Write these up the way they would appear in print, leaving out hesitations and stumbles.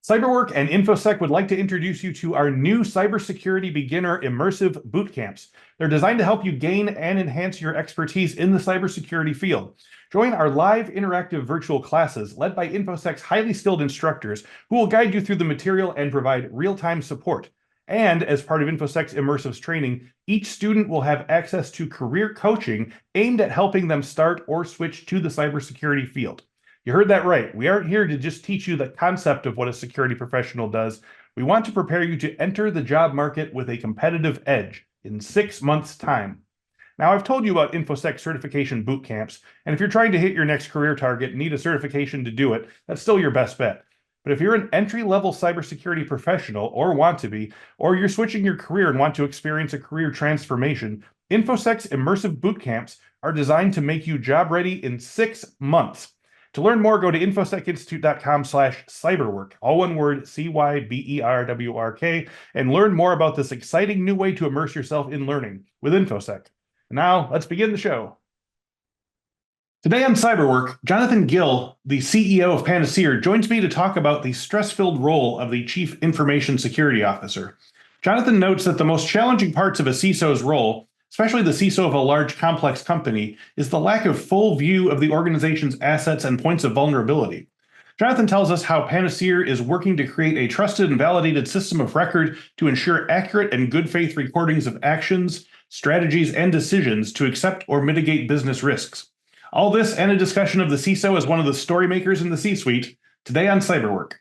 Cyberwork and Infosec would like to introduce you to our new Cybersecurity Beginner Immersive Boot Camps. They're designed to help you gain and enhance your expertise in the cybersecurity field. Join our live interactive virtual classes led by Infosec's highly skilled instructors who will guide you through the material and provide real-time support. And as part of Infosec's immersive training, each student will have access to career coaching aimed at helping them start or switch to the cybersecurity field. You heard that right. We aren't here to just teach you the concept of what a security professional does. We want to prepare you to enter the job market with a competitive edge in 6 months' time. Now, I've told you about Infosec certification boot camps, and if you're trying to hit your next career target and need a certification to do it, that's still your best bet. But if you're an entry-level cybersecurity professional or want to be, or you're switching your career and want to experience a career transformation, Infosec's immersive boot camps are designed to make you job ready in 6 months. To learn more, go to infosecinstitute.com/cyberwork, all one word, CYBERWRK, and learn more about this exciting new way to immerse yourself in learning with Infosec. Now, let's begin the show. Today on Cyberwork, Jonathan Gill, the CEO of Panaseer, joins me to talk about the stress-filled role of the Chief Information Security Officer. Jonathan notes that the most challenging parts of a CISO's role, especially the CISO of a large, complex company, is the lack of full view of the organization's assets and points of vulnerability. Jonathan tells us how Panaseer is working to create a trusted and validated system of record to ensure accurate and good faith recordings of actions, strategies, and decisions to accept or mitigate business risks. All this and a discussion of the CISO as one of the story makers in the C-suite, today on Cyberwork.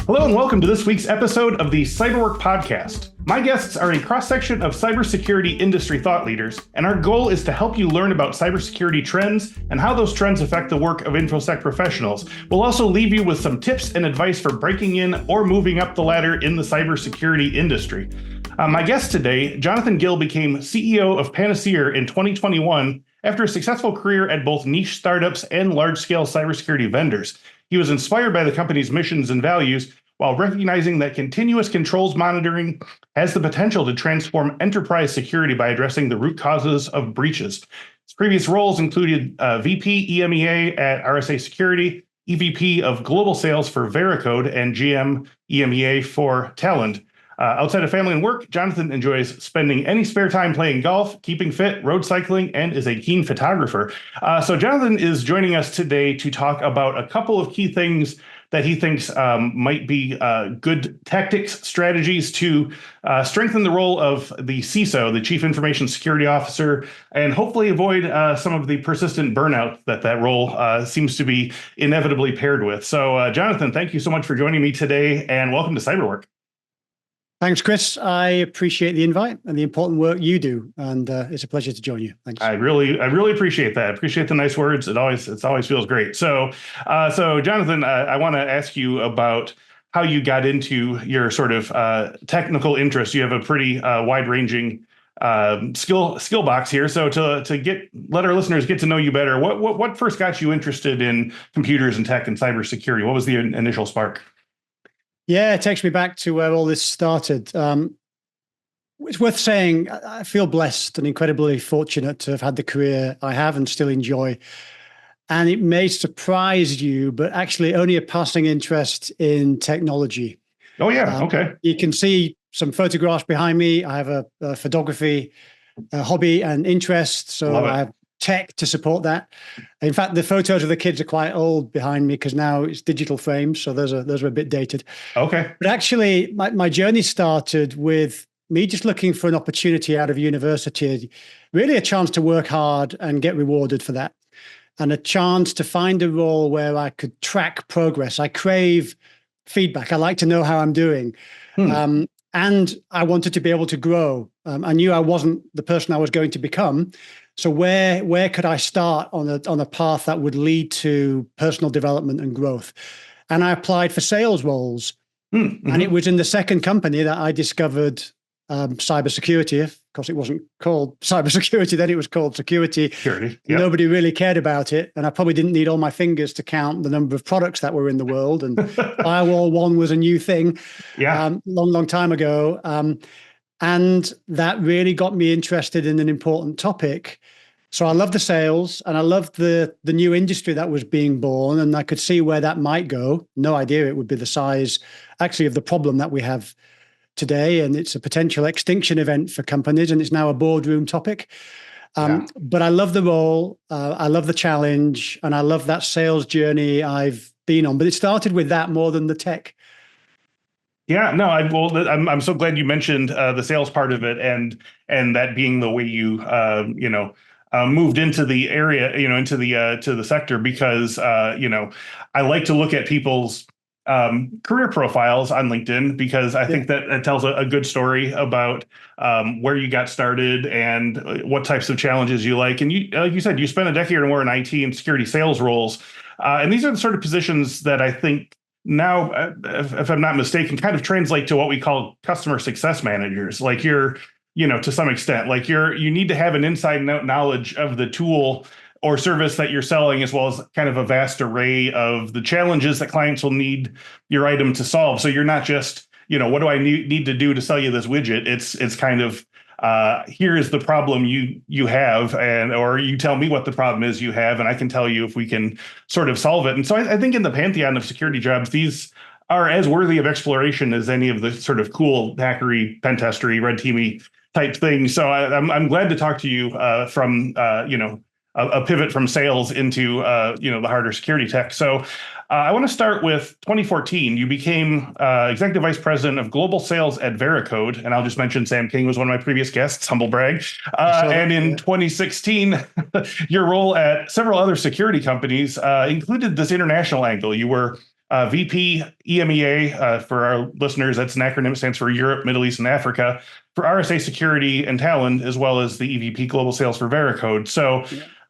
Hello and welcome to this week's episode of the Cyberwork podcast. My guests are a cross-section of cybersecurity industry thought leaders, and our goal is to help you learn about cybersecurity trends and how those trends affect the work of Infosec professionals. We'll also leave you with some tips and advice for breaking in or moving up the ladder in the cybersecurity industry. My guest today, Jonathan Gill, became CEO of Panaseer in 2021 after a successful career at both niche startups and large-scale cybersecurity vendors. He was inspired by the company's missions and values while recognizing that continuous controls monitoring has the potential to transform enterprise security by addressing the root causes of breaches. His previous roles included VP EMEA at RSA Security, EVP of Global Sales for Veracode, and GM EMEA for Talend. Outside of family and work, Jonathan enjoys spending any spare time playing golf, keeping fit, road cycling, and is a keen photographer. So Jonathan is joining us today to talk about a couple of key things that he thinks might be good tactics, strategies to strengthen the role of the CISO, the Chief Information Security Officer, and hopefully avoid some of the persistent burnout that role seems to be inevitably paired with. So Jonathan, thank you so much for joining me today, and welcome to Cyberwork. Thanks, Chris. I appreciate the invite and the important work you do, and it's a pleasure to join you. Thanks. I really appreciate that. Appreciate the nice words. It always feels great. So Jonathan, I want to ask you about how you got into your sort of technical interest. You have a pretty wide-ranging skill box here. So to let our listeners get to know you better, what first got you interested in computers and tech and cybersecurity? What was the initial spark? Yeah, it takes me back to where all this started. It's worth saying, I feel blessed and incredibly fortunate to have had the career I have and still enjoy. And it may surprise you, but actually only a passing interest in technology. Oh, yeah. Okay. You can see some photographs behind me. I have a photography hobby and interest. So I have tech to support that. In fact, the photos of the kids are quite old behind me because now it's digital frames. So those are a bit dated. Okay. But actually, my journey started with me just looking for an opportunity out of university, really a chance to work hard and get rewarded for that. And a chance to find a role where I could track progress. I crave feedback. I like to know how I'm doing. And I wanted to be able to grow. I knew I wasn't the person I was going to become. So where could I start on a path that would lead to personal development and growth? And I applied for sales roles. Mm-hmm. And it was in the second company that I discovered cybersecurity. Of course, it wasn't called cybersecurity then, it was called security. Yep. Nobody really cared about it. And I probably didn't need all my fingers to count the number of products that were in the world. And Firewall 1 was a new thing long time ago. And that really got me interested in an important topic, So I love the sales, and I loved the new industry that was being born, and I could see where that might go. No idea it would be the size, actually, of the problem that we have today, and it's a potential extinction event for companies, and it's now a boardroom topic. But I love the role, I love the challenge, and I love that sales journey I've been on. But it started with that more than the tech. Yeah, no, I'm so glad you mentioned the sales part of it, and that being the way you moved into the area, into the to the sector, because I like to look at people's career profiles on LinkedIn, because I think that it tells a good story about where you got started and what types of challenges you like. And you, like you said, you spent a decade or more in IT and security sales roles, and these are the sort of positions that I think now, if I'm not mistaken, kind of translate to what we call customer success managers. Like to some extent, like you need to have an inside knowledge of the tool or service that you're selling, as well as kind of a vast array of the challenges that clients will need your item to solve. So you're not just, what do I need to do to sell you this widget? It's kind of, here is the problem you have, or you tell me what the problem is you have, and I can tell you if we can sort of solve it. And so I think in the pantheon of security jobs, these are as worthy of exploration as any of the sort of cool hackery, pen testery, red teamy type things. So I'm glad to talk to you from a pivot from sales into the harder security tech. So I want to start with 2014. You became executive vice president of global sales at Veracode, and I'll just mention Sam King was one of my previous guests. Humble brag. And in 2016, your role at several other security companies included this international angle. You were VP EMEA, for our listeners, that's an acronym. It stands for Europe, Middle East, and Africa, for RSA Security and Talent, as well as the EVP Global Sales for Veracode. So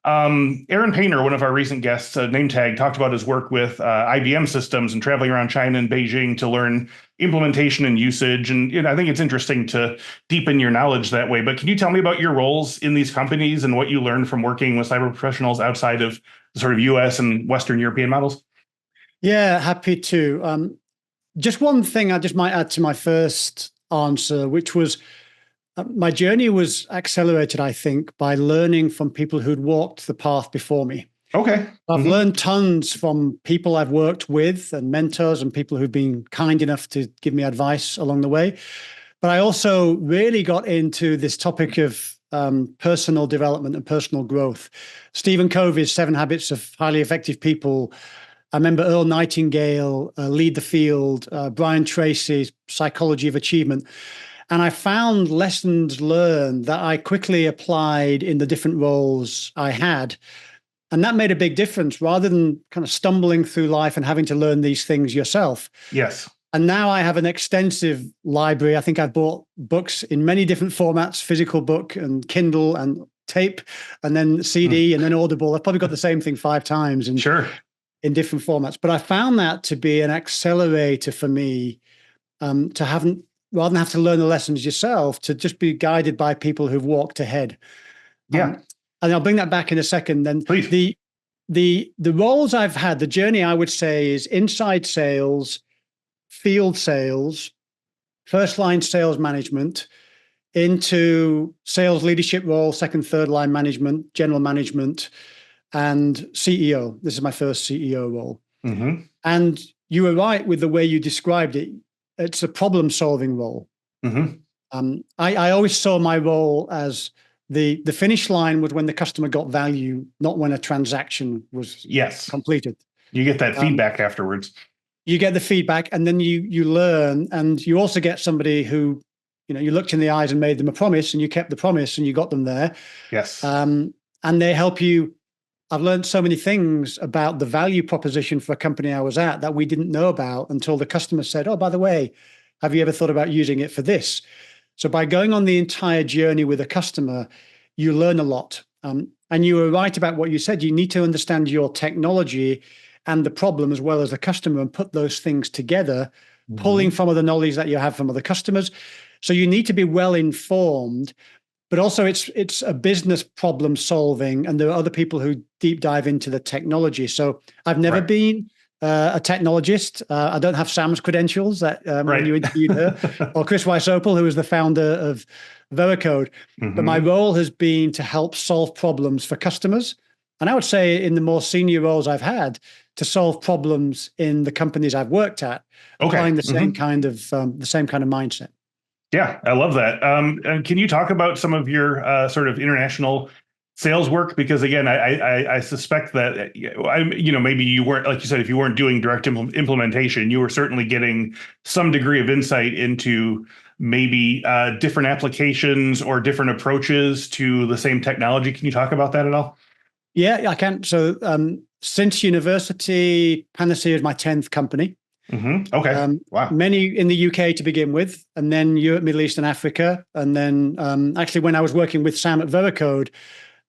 Aaron Painter, one of our recent guests, name tag, talked about his work with IBM systems and traveling around China and Beijing to learn implementation and usage. And I think it's interesting to deepen your knowledge that way. But can you tell me about your roles in these companies and what you learned from working with cyber professionals outside of the sort of US and Western European models? Yeah, happy to. Just one thing I just might add to my first answer, which was my journey was accelerated, I think, by learning from people who'd walked the path before me. Okay. I've learned tons from people I've worked with and mentors and people who've been kind enough to give me advice along the way. But I also really got into this topic of personal development and personal growth. Stephen Covey's 7 Habits of Highly Effective People. I remember Earl Nightingale, Lead the Field, Brian Tracy's Psychology of Achievement. And I found lessons learned that I quickly applied in the different roles I had. And that made a big difference rather than kind of stumbling through life and having to learn these things yourself. Yes. And now I have an extensive library. I think I've bought books in many different formats, physical book and Kindle and tape, and then CD and then Audible. I've probably got the same thing 5 times in different formats. But I found that to be an accelerator for me, to rather than have to learn the lessons yourself, to just be guided by people who've walked ahead. And I'll bring that back in a second. Then please. The roles I've had, the journey I would say is inside sales, field sales, first line sales management, into sales leadership role, second, third line management, general management, and CEO. This is my first CEO role. And you were right with the way you described it. It's a problem-solving role. I always saw my role as the finish line was when the customer got value, not when a transaction was completed. You get that feedback afterwards. You get the feedback, and then you learn, and you also get somebody who, you looked in the eyes and made them a promise, and you kept the promise, and you got them there. Yes. And they help you. I've learned so many things about the value proposition for a company I was at that we didn't know about until the customer said, oh, by the way, have you ever thought about using it for this? So by going on the entire journey with a customer, you learn a lot. And you were right about what you said. You need to understand your technology and the problem as well as the customer and put those things together, pulling from other knowledge that you have from other customers. So you need to be well informed. But also it's a business problem solving, and there are other people who deep dive into the technology. So I've never been a technologist. I don't have Sam's credentials that when you interviewed her, or Chris Weisopel, who was the founder of Veracode. But my role has been to help solve problems for customers. And I would say in the more senior roles I've had, to solve problems in the companies I've worked at, applying the same kind of mindset. Yeah, I love that. And can you talk about some of your sort of international sales work? Because again, I suspect that maybe you weren't, like you said, if you weren't doing direct implementation, you were certainly getting some degree of insight into maybe different applications or different approaches to the same technology. Can you talk about that at all? Yeah, I can. So since university, Panaseer is my 10th company. Okay. Wow. Many in the UK to begin with, and then Europe, Middle East, and Africa. And then actually, when I was working with Sam at Veracode,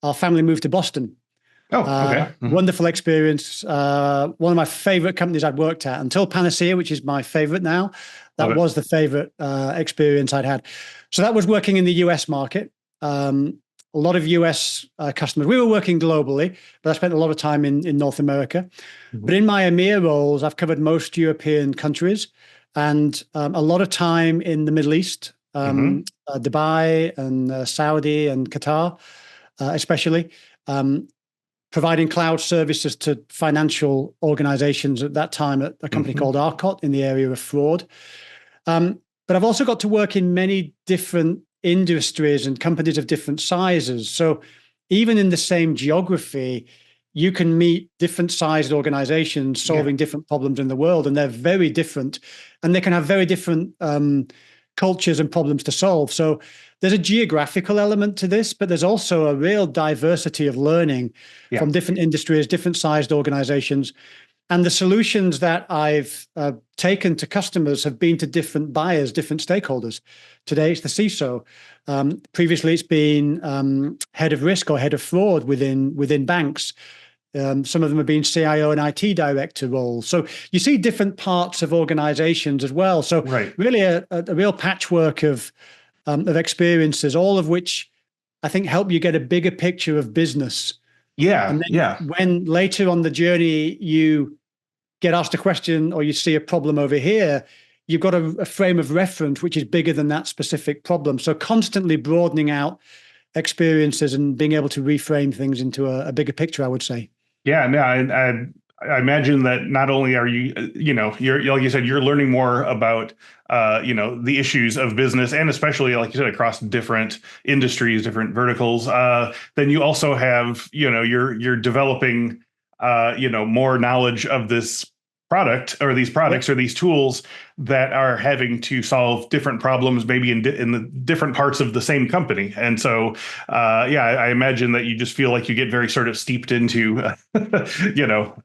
our family moved to Boston. Oh, okay. Wonderful experience. One of my favorite companies I'd worked at until Panaseer, which is my favorite now. That was the favorite experience I'd had. So that was working in the US market. A lot of US customers. We were working globally, but I spent a lot of time in North America. But in my EMEA roles, I've covered most European countries and a lot of time in the Middle East, Dubai and Saudi and Qatar, especially, providing cloud services to financial organizations at that time at a company called Arcot in the area of fraud. But I've also got to work in many different industries and companies of different sizes. So even in the same geography, you can meet different sized organizations solving different problems in the world, and they're very different, and they can have very different cultures and problems to solve. So there's a geographical element to this, but there's also a real diversity of learning from different industries, different sized organizations. And the solutions that I've taken to customers have been to different buyers, different stakeholders. Today, it's the CISO. Previously, it's been head of risk or head of fraud within banks. Some of them have been CIO and IT director roles. So you see different parts of organizations as well. So really a real patchwork of experiences, all of which I think help you get a bigger picture of business. And then when later on the journey you get asked a question or you see a problem over here, you've got a frame of reference which is bigger than that specific problem. So constantly broadening out experiences and being able to reframe things into a bigger picture, I would say. Yeah, no, I imagine that not only are you, you're, like you said, you're learning more about, the issues of business, and especially, like you said, across different industries, different verticals. Then you also have, you're developing, more knowledge of this product or these products or these tools that are having to solve different problems, maybe in the different parts of the same company. And so, I imagine that you just feel like you get very sort of steeped into,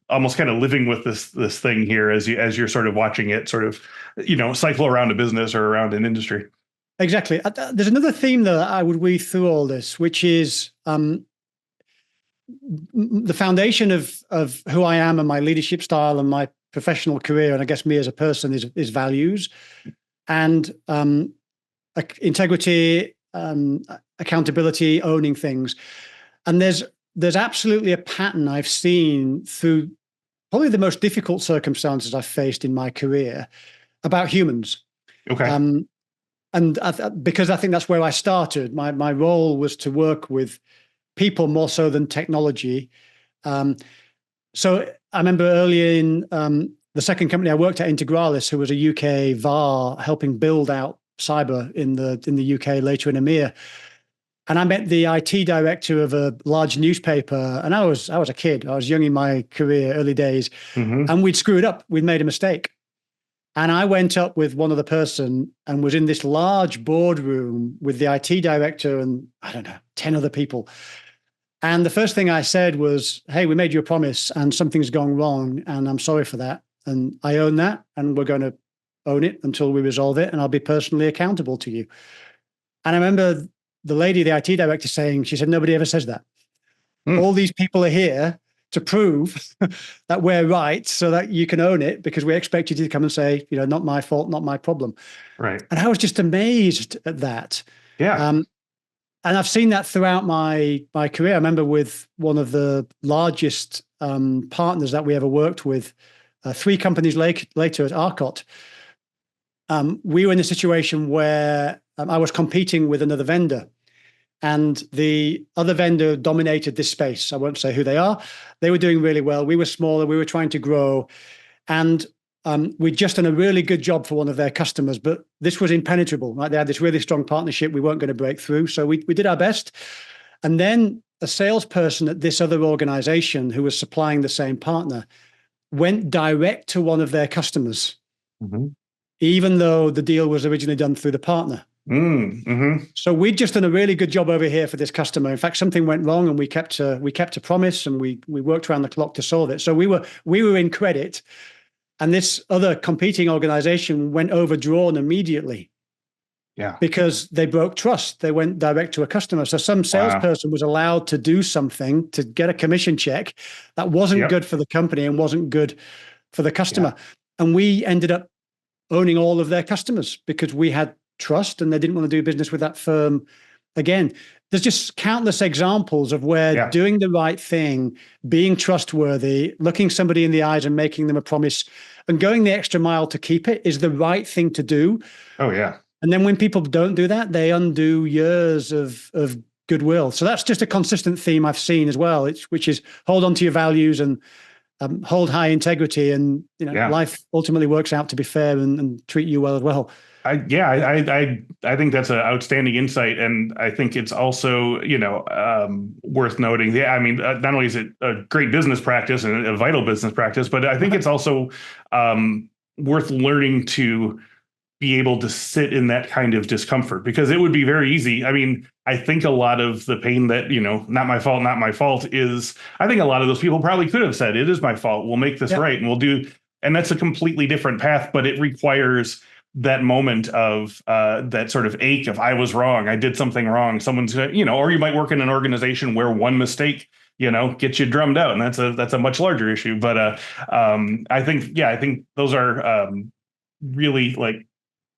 almost kind of living with this thing here as you're sort of watching it sort of, cycle around a business or around an industry. Exactly. There's another theme that I would weave through all this, which is the foundation of who I am and my leadership style and my professional career, and I guess me as a person, is values and integrity, accountability, owning things. And there's absolutely a pattern I've seen through probably the most difficult circumstances I've faced in my career about humans. Okay. And because I think that's where I started. My role was to work with people more so than technology. So I remember earlier in the second company I worked at, Integralis, who was a UK VAR, helping build out cyber in the UK, later in EMEA. And I met the IT director of a large newspaper, and I was a kid. I was young in my career, early days, and we'd screwed up. We'd made a mistake. And I went up with one other person and was in this large boardroom with the IT director and, 10 other people. And the first thing I said was, hey, we made you a promise and something's gone wrong, and I'm sorry for that. And I own that, and we're going to own it until we resolve it, and I'll be personally accountable to you. And I remember the lady, the IT director, saying, she said, nobody ever says that. All these people are here to prove that we're right so that you can own it, because we expect you to come and say, not my fault, not my problem. Right. And I was just amazed at that. Yeah. And I've seen that throughout my career. I remember with one of the largest partners that we ever worked with, 3 companies later at Arcot, we were in a situation where I was competing with another vendor, and the other vendor dominated this space. I won't say who they are. They were doing really well. We were smaller. We were trying to grow. And we'd just done a really good job for one of their customers, but this was impenetrable, right? They had this really strong partnership. We weren't going to break through. So we did our best. And then a salesperson at this other organization who was supplying the same partner went direct to one of their customers, even though the deal was originally done through the partner. So we'd just done a really good job over here for this customer. In fact, something went wrong, and we kept a promise, and we worked around the clock to solve it. So we were in credit, and this other competing organization went overdrawn immediately. Yeah, because they broke trust. They went direct to a customer. So some salesperson was allowed to do something to get a commission check that wasn't good for the company and wasn't good for the customer. And we ended up owning all of their customers because we had trust, and they didn't want to do business with that firm again. There's just countless examples of where doing the right thing, being trustworthy, looking somebody in the eyes and making them a promise, and going the extra mile to keep it is the right thing to do. Oh, yeah. And then when people don't do that, they undo years of goodwill. So that's just a consistent theme I've seen as well, which is hold on to your values and hold high integrity, and life ultimately works out to be fair and treat you well as well. I think that's an outstanding insight, and I think it's also worth noting. Yeah, I mean, not only is it a great business practice and a vital business practice, but I think it's also worth learning to be able to sit in that kind of discomfort, because it would be very easy. I mean, I think a lot of the pain that, not my fault is, I think a lot of those people probably could have said, it is my fault. We'll make this right, and we'll do. And that's a completely different path, but it requires that moment of that sort of ache of, I was wrong. I did something wrong. Someone's, or you might work in an organization where one mistake, gets you drummed out. And that's a much larger issue. But I think those are really like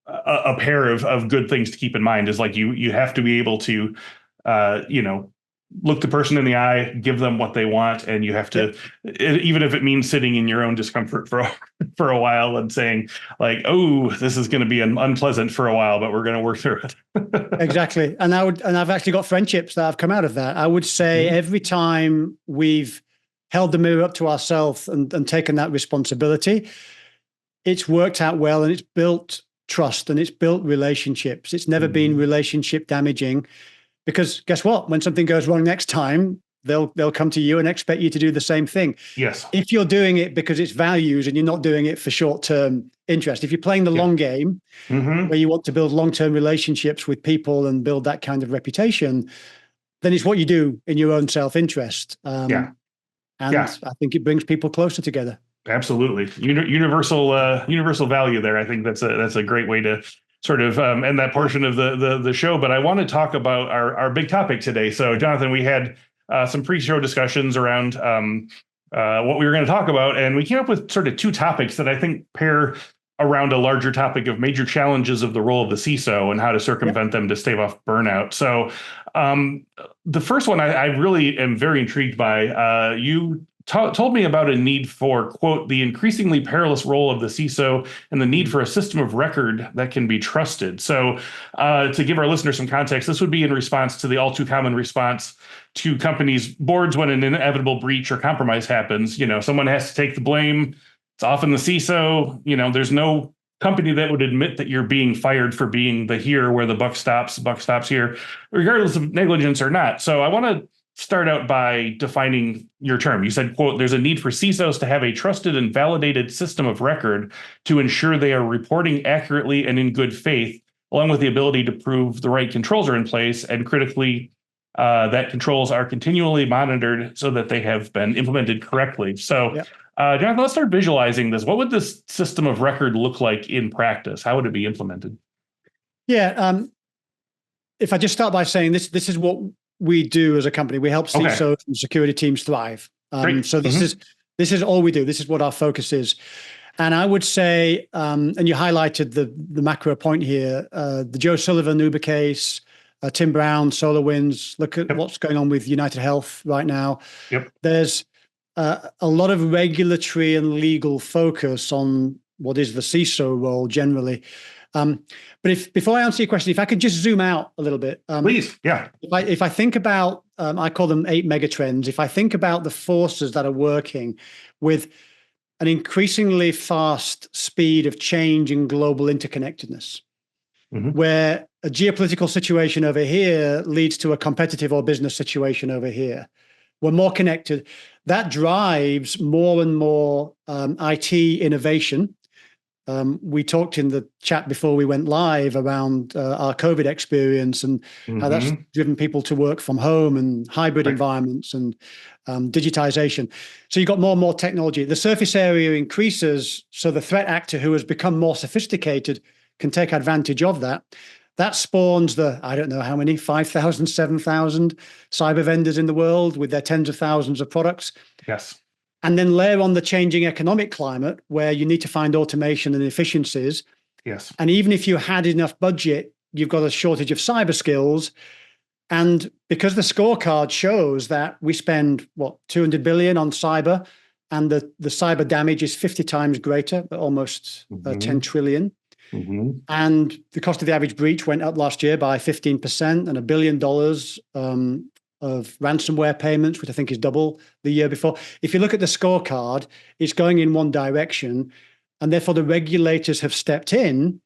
a pair of good things to keep in mind. Is like you have to be able to look the person in the eye, give them what they want, and you have to, even if it means sitting in your own discomfort for a while and saying like, oh, this is going to be unpleasant for a while, but we're going to work through it. Exactly. And I've actually got friendships that have come out of that. I would say every time we've held the mirror up to ourselves and taken that responsibility, it's worked out well, and it's built trust, and it's built relationships. It's never been relationship damaging, because guess what? When something goes wrong next time, they'll come to you and expect you to do the same thing. Yes. If you're doing it because it's values and you're not doing it for short-term interest, if you're playing the long game, where you want to build long-term relationships with people and build that kind of reputation, then it's what you do in your own self-interest. And I think it brings people closer together. Absolutely. Universal value there. I think that's a great way to sort of end that portion of the show. But I want to talk about our big topic today. So, Jonathan, we had some pre-show discussions around what we were going to talk about, and we came up with sort of two topics that I think pair around a larger topic of major challenges of the role of the CISO and how to circumvent them to stave off burnout. So the first one I really am very intrigued by. You told me about a need for, quote, the increasingly perilous role of the CISO and the need for a system of record that can be trusted. So to give our listeners some context, this would be in response to the all too common response to companies' boards when an inevitable breach or compromise happens. Someone has to take the blame. It's often the CISO. There's no company that would admit that you're being fired for being the here where the buck stops here, regardless of negligence or not. So I want to start out by defining your term. You said, quote, there's a need for CISOs to have a trusted and validated system of record to ensure they are reporting accurately and in good faith, along with the ability to prove the right controls are in place, and critically, that controls are continually monitored so that they have been implemented correctly. So, Jonathan, let's start visualizing this. What would this system of record look like in practice? How would it be implemented? Yeah. If I just start by saying this is what we do as a company. We help CISOs and security teams thrive. So this is all we do. This is what our focus is. And I would say, and you highlighted the macro point here, the Joe Sullivan Uber case, Tim Brown, SolarWinds. Look at what's going on with United Health right now. There's a lot of regulatory and legal focus on what is the CISO role generally. But before I answer your question, if I could just zoom out a little bit. Please, yeah. If I think about, I call them 8 megatrends. If I think about the forces that are working with an increasingly fast speed of change in global interconnectedness, where a geopolitical situation over here leads to a competitive or business situation over here. We're more connected. That drives more and more IT innovation. We talked in the chat before we went live around our COVID experience and how that's driven people to work from home and hybrid environments and digitization. So you've got more and more technology. The surface area increases, so the threat actor who has become more sophisticated can take advantage of that. That spawns I don't know how many, 5,000, 7,000 cyber vendors in the world with their tens of thousands of products. Yes. And then layer on the changing economic climate where you need to find automation and efficiencies. Yes. And even if you had enough budget, you've got a shortage of cyber skills. And because the scorecard shows that we spend, 200 billion on cyber, and the cyber damage is 50 times greater, almost 10 trillion. And the cost of the average breach went up last year by 15%, and $1 billion of ransomware payments, which I think is double the year before. If you look at the scorecard, it's going in one direction, and therefore the regulators have stepped in.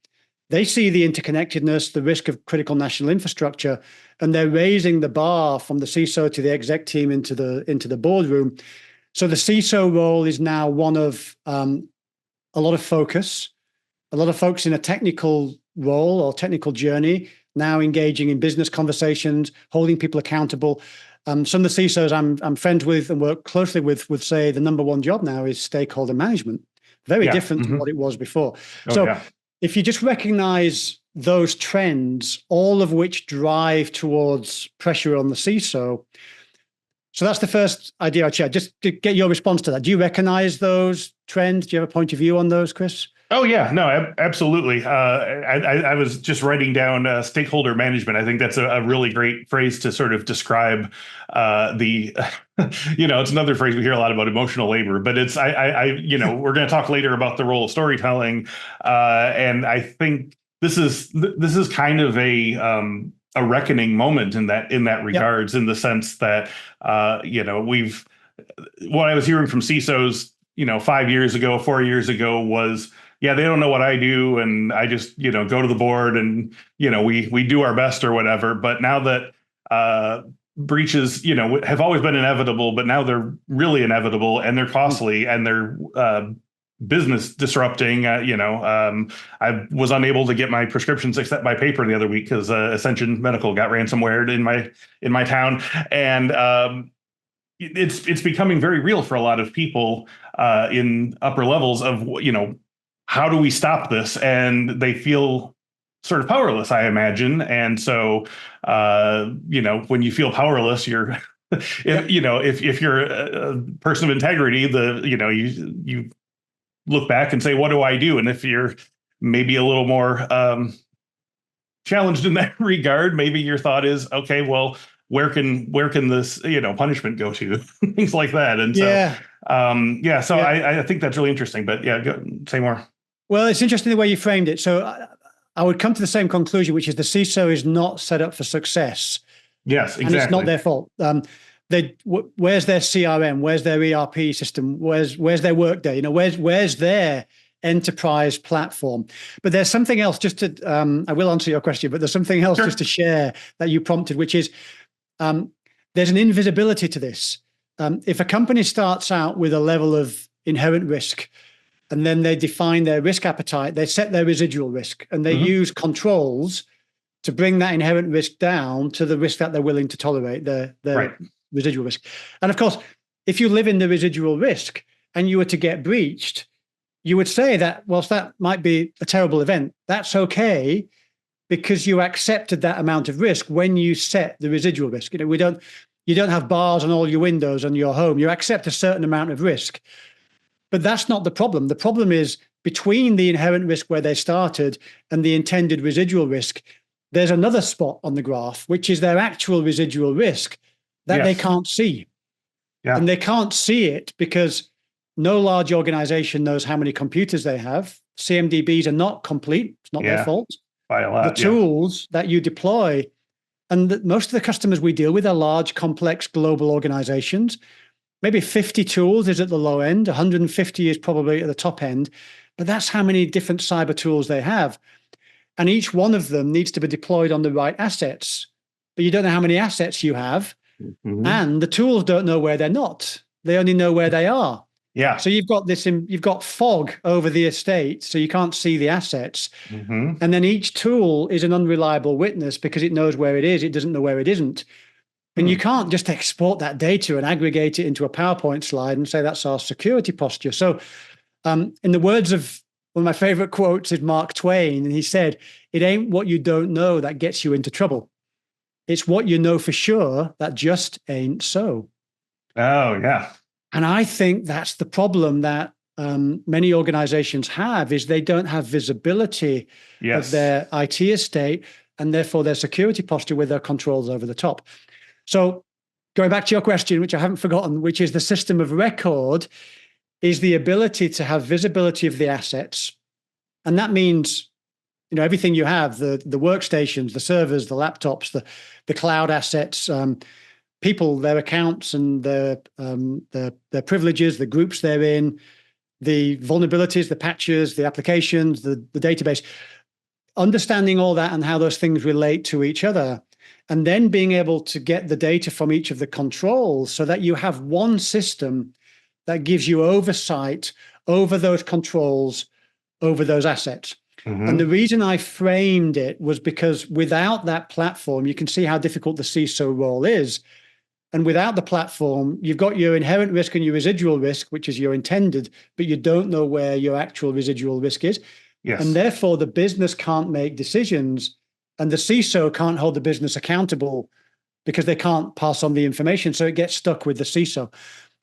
They see the interconnectedness, the risk of critical national infrastructure, and they're raising the bar from the CISO to the exec team into the boardroom. So the CISO role is now one of a lot of focus. A lot of folks in a technical role or technical journey now engaging in business conversations, holding people accountable. Some of the CISOs I'm friends with and work closely with would say the number one job now is stakeholder management. Very different to what it was before. If you just recognize those trends, all of which drive towards pressure on the CISO. So that's the first idea I'd share. Just to get your response to that. Do you recognize those trends? Do you have a point of view on those, Chris? Oh, yeah, no, absolutely. I was just writing down stakeholder management. I think that's a really great phrase to sort of describe it's another phrase we hear a lot about, emotional labor, but it's, we're going to talk later about the role of storytelling. And I think this is kind of a reckoning moment in that regards, in the sense that, what I was hearing from CISOs, 5 years ago, 4 years ago was, they don't know what I do, and I just, go to the board and, we do our best or whatever. But now that breaches, have always been inevitable, but now they're really inevitable, and they're costly, and they're business disrupting. I was unable to get my prescriptions except by paper the other week because Ascension Medical got ransomwared in my town, and it's becoming very real for a lot of people in upper levels of how do we stop this? And they feel sort of powerless, I imagine. And so, when you feel powerless, you're, if you're a person of integrity, you look back and say, what do I do? And if you're maybe a little more challenged in that regard, maybe your thought is, okay, well, where can this, punishment go to? Things like that. And so, I think that's really interesting, but say more. Well, it's interesting the way you framed it. So I would come to the same conclusion, which is the CISO is not set up for success. Yes, exactly. And it's not their fault. Where's their CRM? Where's their ERP system? Where's their Workday? Where's their enterprise platform? But there's something else, just to, I will answer your question, but there's something else just to share that you prompted, which is there's an invisibility to this. If a company starts out with a level of inherent risk, and then they define their risk appetite, they set their residual risk, and they use controls to bring that inherent risk down to the risk that they're willing to tolerate, their residual risk. And of course, if you live in the residual risk and you were to get breached, you would say that whilst that might be a terrible event, that's okay because you accepted that amount of risk when you set the residual risk. You don't have bars on all your windows on your home. You accept a certain amount of risk. But that's not the problem. The problem is between the inherent risk where they started and the intended residual risk, there's another spot on the graph, which is their actual residual risk that they can't see. Yeah. And they can't see it because no large organization knows how many computers they have. CMDBs are not complete. It's not their fault. By a lot, the tools that you deploy, and most of the customers we deal with are large, complex, global organizations. Maybe 50 tools is at the low end, 150 is probably at the top end, but that's how many different cyber tools they have. And each one of them needs to be deployed on the right assets, but you don't know how many assets you have. And the tools don't know where they're not. They only know where they are. Yeah. So you've got fog over the estate, so you can't see the assets. And then each tool is an unreliable witness because it knows where it is. It doesn't know where it isn't. And you can't just export that data and aggregate it into a PowerPoint slide and say that's our security posture. So in the words of one of my favorite quotes is Mark Twain, and he said, "It ain't what you don't know that gets you into trouble. It's what you know for sure that just ain't so." Oh, yeah. And I think that's the problem that many organizations have, is they don't have visibility of their IT estate and therefore their security posture with their controls over the top. So going back to your question, which I haven't forgotten, which is the system of record, is the ability to have visibility of the assets. And that means, everything you have, the workstations, the servers, the laptops, the cloud assets, people, their accounts and their privileges, the groups they're in, the vulnerabilities, the patches, the applications, the database, understanding all that and how those things relate to each other, and then being able to get the data from each of the controls so that you have one system that gives you oversight over those controls, over those assets. And the reason I framed it was because without that platform, you can see how difficult the CISO role is. And without the platform, you've got your inherent risk and your residual risk, which is your intended, but you don't know where your actual residual risk is. Yes. And therefore, the business can't make decisions, and the CISO can't hold the business accountable because they can't pass on the information. So it gets stuck with the CISO.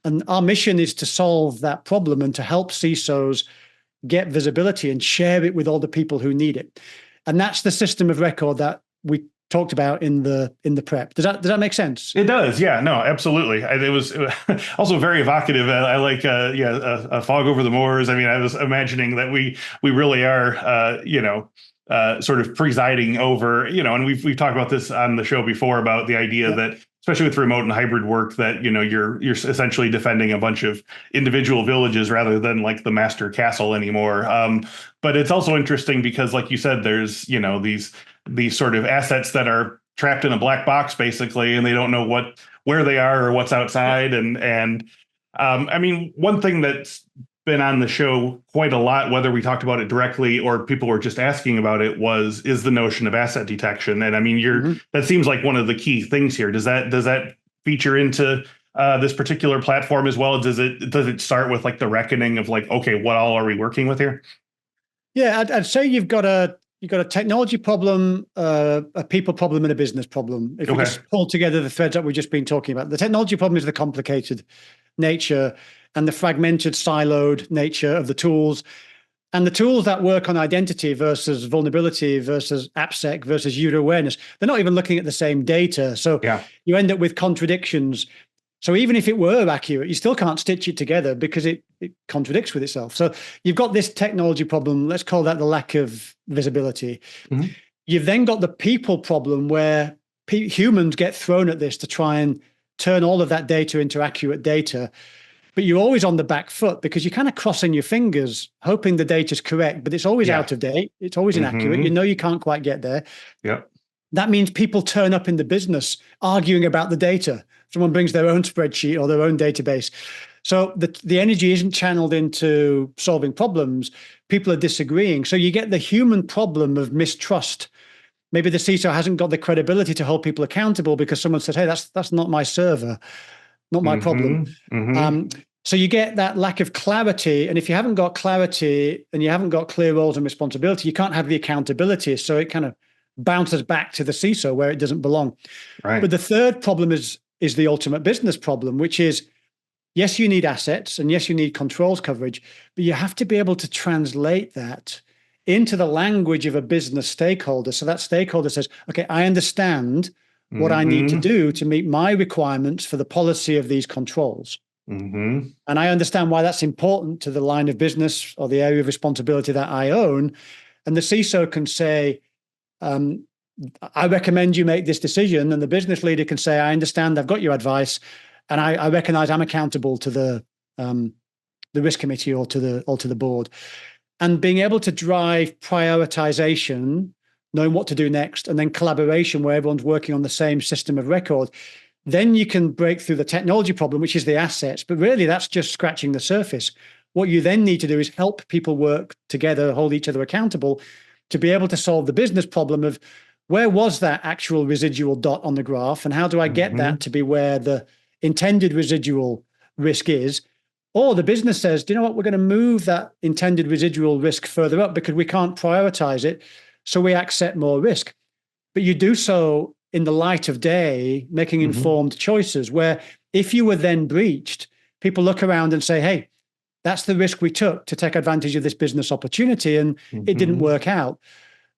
And our mission is to solve that problem and to help CISOs get visibility and share it with all the people who need it. And that's the system of record that we talked about in the prep. Does that make sense? It does. Yeah, no, absolutely. It was also very evocative. I like, a fog over the moors. I mean, I was imagining that we really are, sort of presiding over, and we've talked about this on the show before about the idea that, especially with remote and hybrid work, that, you're essentially defending a bunch of individual villages rather than like the master castle anymore. But it's also interesting because, like you said, there's, these sort of assets that are trapped in a black box, basically, and they don't know where they are or what's outside. And I mean, one thing that's been on the show quite a lot, whether we talked about it directly or people were just asking about it, is the notion of asset detection. And I mean, that seems like one of the key things here. Does that feature into this particular platform as well? Does it start with like the reckoning of like, okay, what all are we working with here? Yeah, I'd say you've got a technology problem, a people problem, and a business problem. If we just pull together the threads that we've just been talking about, the technology problem is the complicated nature and the fragmented, siloed nature of the tools. And the tools that work on identity versus vulnerability versus AppSec versus user awareness, they're not even looking at the same data. So you end up with contradictions. So even if it were accurate, you still can't stitch it together because it contradicts with itself. So you've got this technology problem. Let's call that the lack of visibility. You've then got the people problem where humans get thrown at this to try and turn all of that data into accurate data. But you're always on the back foot because you're kind of crossing your fingers, hoping the data's correct, but it's always out of date. It's always inaccurate. You can't quite get there. That means people turn up in the business arguing about the data. Someone brings their own spreadsheet or their own database. So the energy isn't channeled into solving problems. People are disagreeing. So you get the human problem of mistrust. Maybe the CISO hasn't got the credibility to hold people accountable because someone said, hey, that's not my server, not my problem. So you get that lack of clarity. And if you haven't got clarity and you haven't got clear roles and responsibility, you can't have the accountability. So it kind of bounces back to the CISO where it doesn't belong. But the third problem is the ultimate business problem, which is, yes, you need assets and yes, you need controls coverage, but you have to be able to translate that into the language of a business stakeholder. So that stakeholder says, okay, I understand what I need to do to meet my requirements for the policy of these controls. Mm-hmm. And I understand why that's important to the line of business or the area of responsibility that I own. And the CISO can say, I recommend you make this decision. And the business leader can say, I understand, I've got your advice. And I recognize I'm accountable to the risk committee or to the board. And being able to drive prioritization, knowing what to do next, and then collaboration where everyone's working on the same system of record, then you can break through the technology problem, which is the assets. But really, that's just scratching the surface. What you then need to do is help people work together, hold each other accountable to be able to solve the business problem of where was that actual residual dot on the graph, and how do I get that to be where the intended residual risk is? Or the business says, do you know what, we're going to move that intended residual risk further up because we can't prioritize it, so we accept more risk. But you do so in the light of day, making informed choices, where if you were then breached, people look around and say, hey, that's the risk we took to take advantage of this business opportunity, and it didn't work out.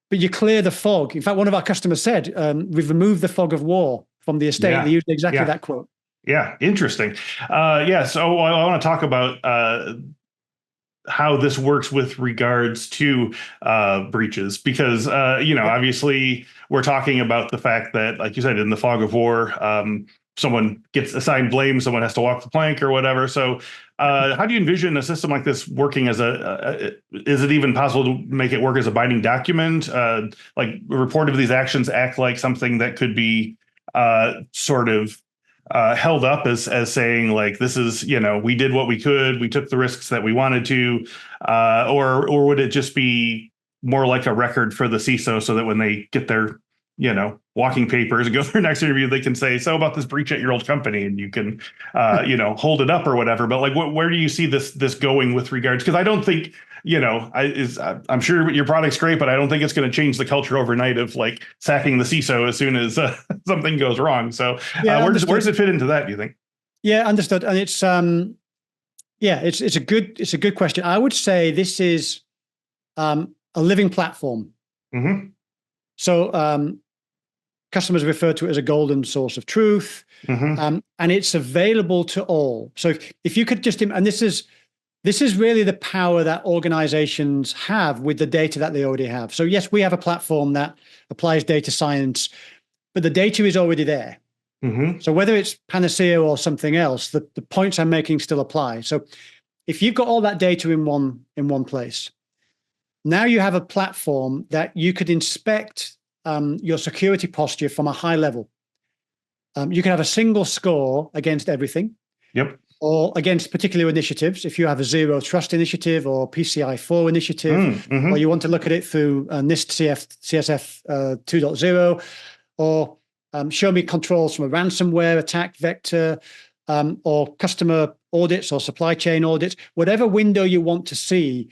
But you clear the fog. In fact, one of our customers said, we've removed the fog of war from the estate. They used exactly that quote. Yeah, interesting. So I want to talk about how this works with regards to breaches, because obviously we're talking about the fact that, like you said, in the fog of war, someone gets assigned blame, someone has to walk the plank or whatever. So how do you envision a system like this working as is it even possible to make it work as a binding document? Like a report of these actions act like something that could be sort of held up as saying, like, this is, we did what we could, we took the risks that we wanted to, or would it just be more like a record for the CISO, so that when they get their, walking papers and go to their next interview, they can say, so about this breach at your old company, and you can, hold it up or whatever. But like, where do you see this going with regards? Because I don't think, I'm sure your product's great, but I don't think it's going to change the culture overnight of like sacking the CISO as soon as something goes wrong. So where does it fit into that, do you think? Yeah, understood. And it's it's a good question. I would say this is a living platform. So customers refer to it as a golden source of truth, and it's available to all. So if you could just, and this is really the power that organizations have with the data that they already have. So yes, we have a platform that applies data science, but the data is already there. So whether it's Panaseer or something else, the points I'm making still apply. So if you've got all that data in one place, now you have a platform that you could inspect your security posture from a high level. You can have a single score against everything. Yep. Or against particular initiatives. If you have a zero trust initiative or PCI 4 initiative, or you want to look at it through NIST CSF 2.0, or show me controls from a ransomware attack vector, or customer audits or supply chain audits, whatever window you want to see,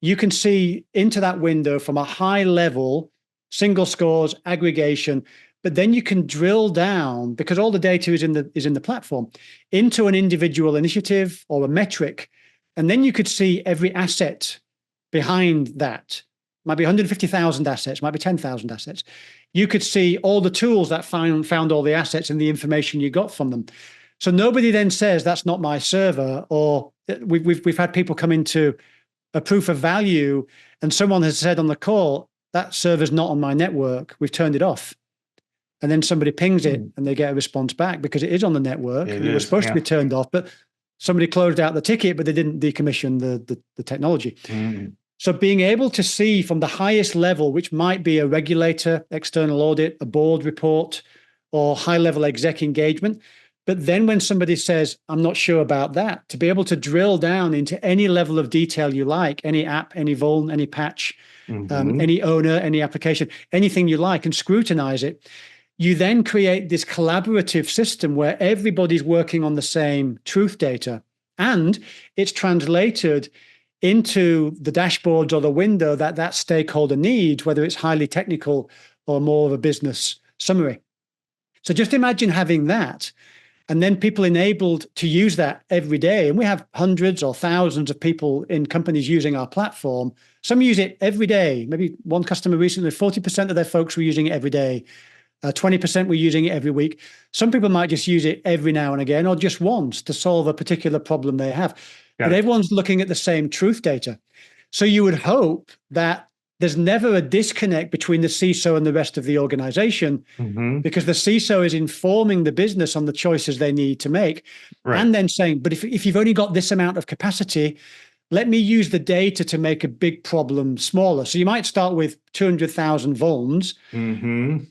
you can see into that window from a high level, single scores, aggregation. But then you can drill down, because all the data is in the platform, into an individual initiative or a metric, and then you could see every asset behind that. Might be 150,000 assets, might be 10,000 assets. You could see all the tools that found all the assets and the information you got from them. So nobody then says that's not my server, or we've had people come into a proof of value, and someone has said on the call that server's not on my network. We've turned it off. And then somebody pings it and they get a response back because it is on the network. It was supposed to be turned off, but somebody closed out the ticket, but they didn't decommission the technology. So being able to see from the highest level, which might be a regulator, external audit, a board report, or high-level exec engagement, but then when somebody says, I'm not sure about that, to be able to drill down into any level of detail you like, any app, any vuln, any patch, any owner, any application, anything you like, and scrutinize it, you then create this collaborative system where everybody's working on the same truth data, and it's translated into the dashboards or the window that stakeholder needs, whether it's highly technical or more of a business summary. So just imagine having that, and then people enabled to use that every day. And we have hundreds or thousands of people in companies using our platform. Some use it every day. Maybe one customer recently, 40% of their folks were using it every day. 20% were using it every week. Some people might just use it every now and again, or just once to solve a particular problem they have. But everyone's looking at the same truth data. So you would hope that there's never a disconnect between the CISO and the rest of the organization, because the CISO is informing the business on the choices they need to make, and then saying, but if you've only got this amount of capacity, let me use the data to make a big problem smaller. So you might start with 200,000 vulns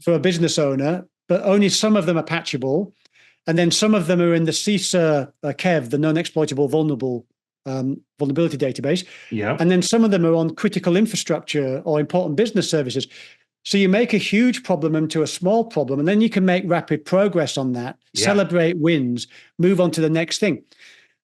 for a business owner, but only some of them are patchable. And then some of them are in the CISA KEV, the non-exploitable vulnerability database. And then some of them are on critical infrastructure or important business services. So you make a huge problem into a small problem, and then you can make rapid progress on that, celebrate wins, move on to the next thing.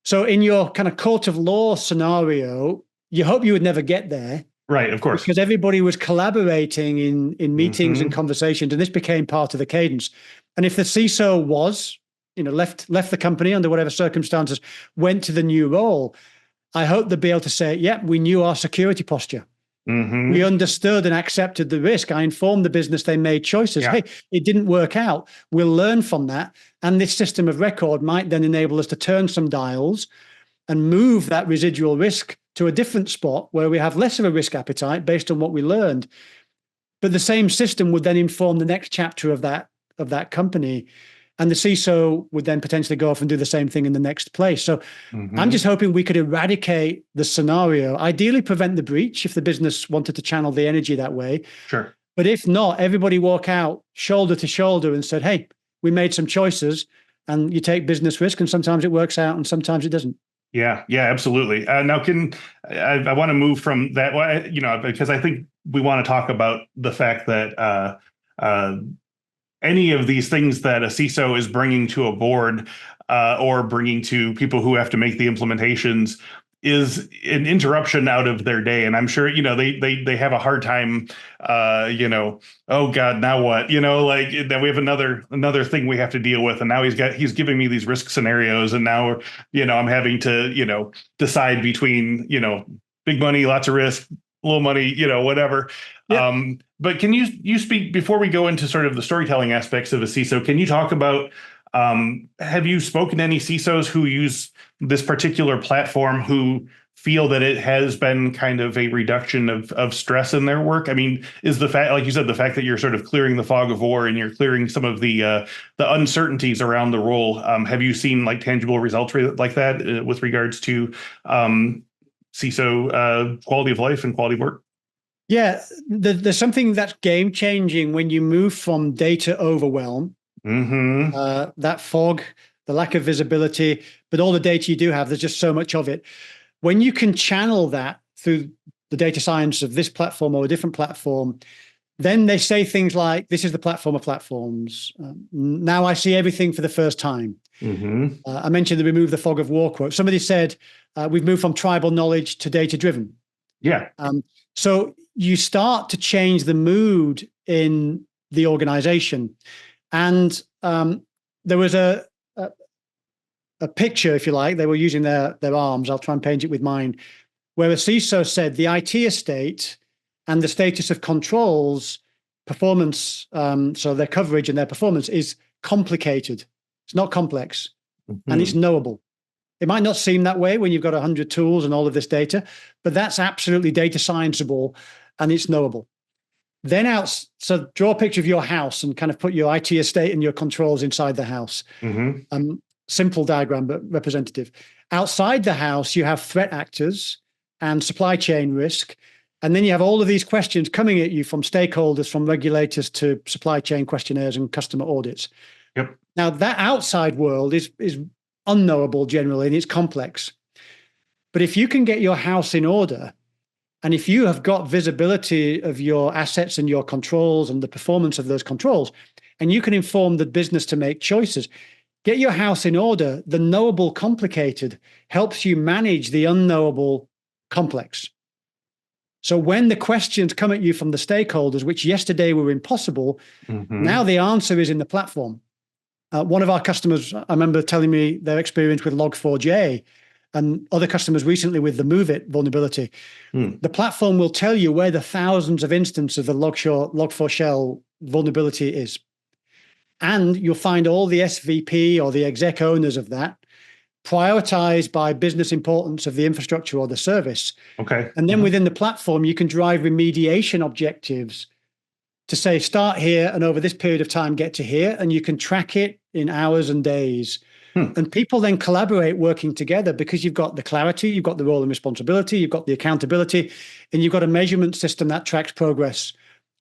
So in your kind of court of law scenario, you hope you would never get there. Right, of course. Because everybody was collaborating in meetings and conversations, and this became part of the cadence. And if the CISO was, left the company under whatever circumstances, went to the new role, I hope they'd be able to say, we knew our security posture. We understood and accepted the risk. I informed the business, they made choices. Hey, it didn't work out. We'll learn from that. And this system of record might then enable us to turn some dials and move that residual risk to a different spot where we have less of a risk appetite based on what we learned. But the same system would then inform the next chapter of that company. And the CISO would then potentially go off and do the same thing in the next place. So I'm just hoping we could eradicate the scenario, ideally prevent the breach if the business wanted to channel the energy that way. Sure. But if not, everybody walk out shoulder to shoulder and said, hey, we made some choices, and you take business risk, and sometimes it works out and sometimes it doesn't. Yeah, absolutely. Now, I want to move from that, because I think we want to talk about the fact that any of these things that a CISO is bringing to a board or bringing to people who have to make the implementations is an interruption out of their day. And I'm sure, they have a hard time, oh God, now what? Then we have another thing we have to deal with. And now he's giving me these risk scenarios. And now, I'm having to, decide between, big money, lots of risk, little money, whatever. Yep. But can you speak, before we go into sort of the storytelling aspects of a CISO, can you talk about, have you spoken to any CISOs who use this particular platform who feel that it has been kind of a reduction of stress in their work? I mean, is the fact, like you said, the fact that you're sort of clearing the fog of war and you're clearing some of the uncertainties around the role, have you seen like tangible results like that with regards to CISO quality of life and quality of work? Yeah, there's something that's game changing when you move from data overwhelm, that fog, the lack of visibility, but all the data you do have, there's just so much of it. When you can channel that through the data science of this platform or a different platform, then they say things like, this is the platform of platforms. Now I see everything for the first time. I mentioned the remove the fog of war quote. Somebody said, we've moved from tribal knowledge to data-driven. Yeah. So you start to change the mood in the organization. And there was a picture, if you like, they were using their arms. I'll try and paint it with mine, where a CISO said the IT estate and the status of controls performance, so their coverage and their performance is complicated. It's not complex, and it's knowable. It might not seem that way when you've got 100 tools and all of this data, but that's absolutely data scienceable, and it's knowable. Then so draw a picture of your house and kind of put your IT estate and your controls inside the house. Simple diagram, but representative. Outside the house, you have threat actors and supply chain risk. And then you have all of these questions coming at you from stakeholders, from regulators to supply chain questionnaires and customer audits. Yep. Now, that outside world is unknowable generally, and it's complex. But if you can get your house in order, and if you have got visibility of your assets and your controls and the performance of those controls, and you can inform the business to make choices, get your house in order, the knowable complicated helps you manage the unknowable complex. So when the questions come at you from the stakeholders, which yesterday were impossible, now the answer is in the platform. One of our customers, I remember telling me their experience with Log4j, and other customers recently with the MoveIt vulnerability. The platform will tell you where the thousands of instances of the Log4Shell vulnerability is. And you'll find all the SVP or the exec owners of that prioritized by business importance of the infrastructure or the service. Okay. And then within the platform, you can drive remediation objectives to say, start here and over this period of time, get to here. And you can track it in hours and days. And people then collaborate working together because you've got the clarity, you've got the role and responsibility, you've got the accountability, and you've got a measurement system that tracks progress